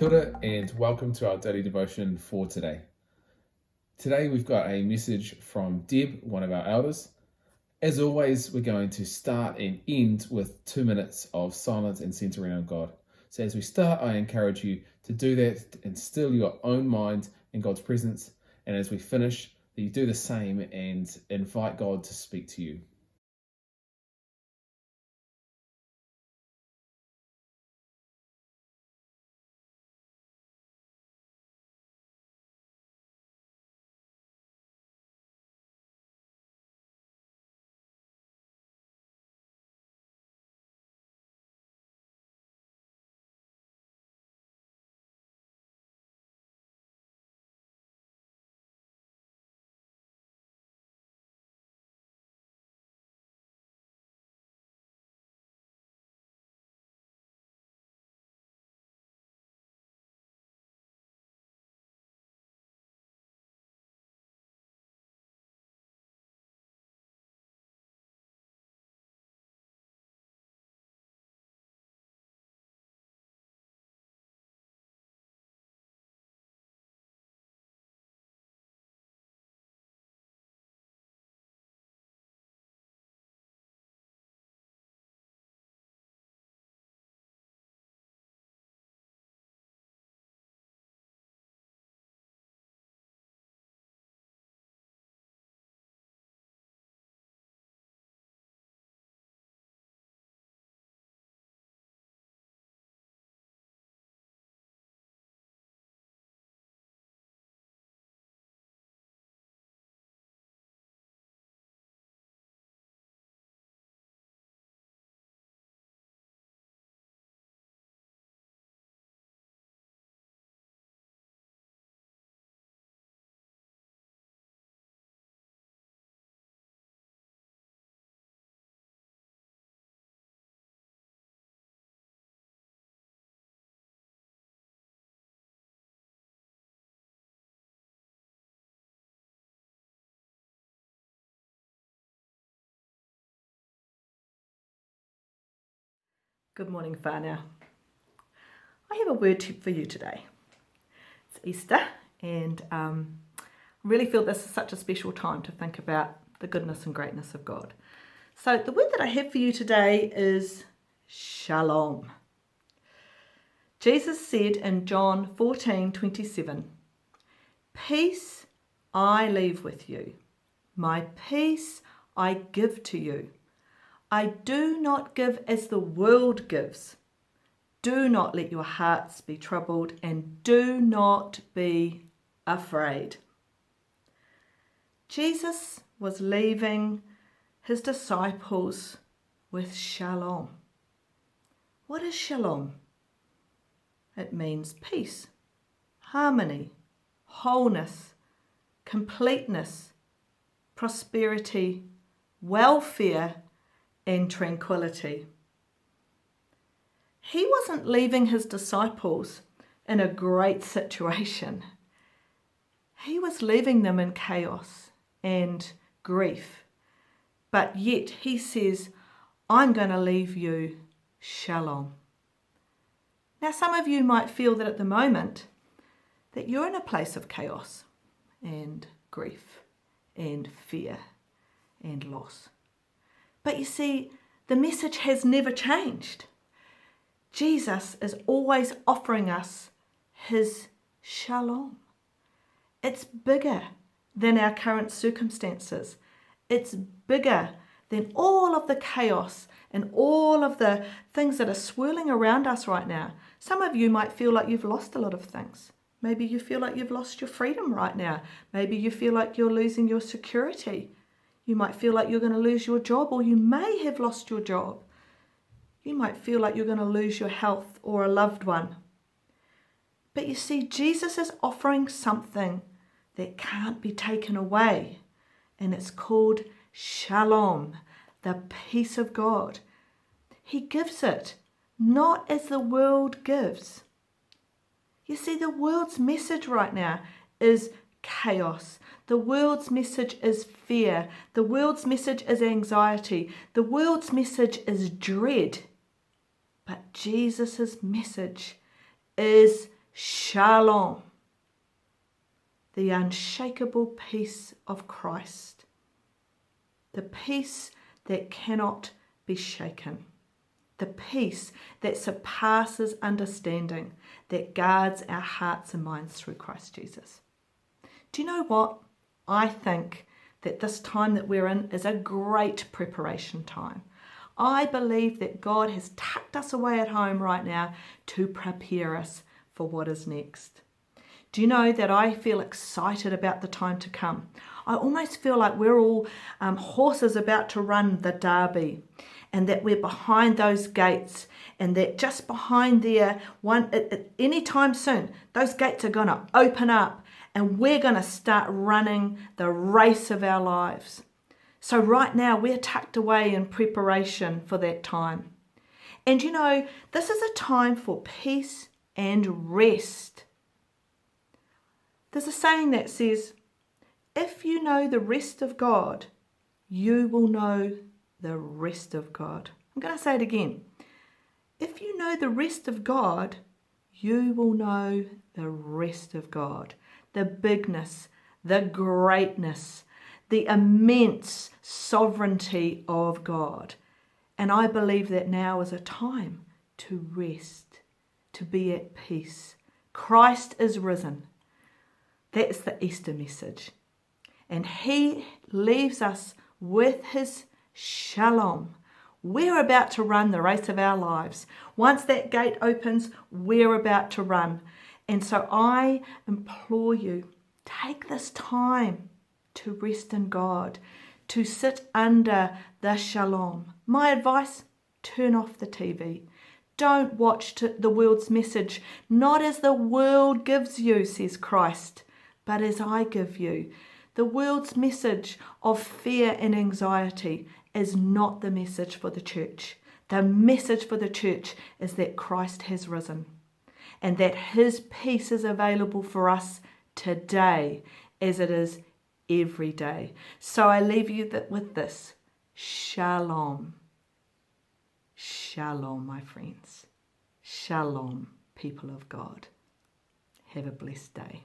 Kia ora and welcome to our daily devotion for today. Today we've got a message from Deb, one of our elders. As always, we're going to start and end with 2 minutes of silence and centering on God. So as we start, I encourage you to do that and still your own mind in God's presence. And as we finish, that you do the same and invite God to speak to you. Good morning, whānau. I have a word for you today. It's Easter, and I really feel this is such a special time to think about the goodness and greatness of God. So the word that I have for you today is shalom. Jesus said in John 14:27, "Peace I leave with you, my peace I give to you. I do not give as the world gives. Do not let your hearts be troubled and do not be afraid." Jesus was leaving his disciples with shalom. What is shalom? It means peace, harmony, wholeness, completeness, prosperity, welfare, and tranquility. He wasn't leaving his disciples in a great situation. He was leaving them in chaos and grief. But yet he says, "I'm going to leave you shalom." Now some of you might feel that at the moment that you're in a place of chaos and grief and fear and loss. But you see, the message has never changed. Jesus is always offering us his shalom. It's bigger than our current circumstances. It's bigger than all of the chaos and all of the things that are swirling around us right now. Some of you might feel like you've lost a lot of things. Maybe you feel like you've lost your freedom right now. Maybe you feel like you're losing your security. You might feel like you're going to lose your job, or you may have lost your job. You might feel like you're going to lose your health or a loved one. But you see, Jesus is offering something that can't be taken away, and it's called shalom, the peace of God. He gives it, not as the world gives. You see, the world's message right now is chaos. The world's message is fear. The world's message is anxiety. The world's message is dread. But Jesus' message is Shalom, the unshakable peace of Christ, the peace that cannot be shaken, the peace that surpasses understanding, that guards our hearts and minds through Christ Jesus. Do you know what? I think that this time that we're in is a great preparation time. I believe that God has tucked us away at home right now to prepare us for what is next. Do you know that I feel excited about the time to come? I almost feel like we're all horses about to run the derby, and that we're behind those gates, and that just behind there, anytime soon, those gates are going to open up and we're going to start running the race of our lives. So right now we're tucked away in preparation for that time. And you know, this is a time for peace and rest. There's a saying that says, if you know the rest of God, you will know the rest of God. I'm going to say it again. If you know the rest of God, you will know the rest of God. The bigness, the greatness, the immense sovereignty of God. And I believe that now is a time to rest, to be at peace. Christ is risen. That's the Easter message. And he leaves us with his shalom. We're about to run the race of our lives. Once that gate opens, we're about to run. And so I implore you, take this time to rest in God, to sit under the shalom. My advice, turn off the TV. Don't watch the world's message, not as the world gives you, says Christ, but as I give you. The world's message of fear and anxiety is not the message for the church. The message for the church is that Christ has risen and that his peace is available for us today as it is every day. So I leave you with this. Shalom. Shalom, my friends. Shalom, people of God. Have a blessed day.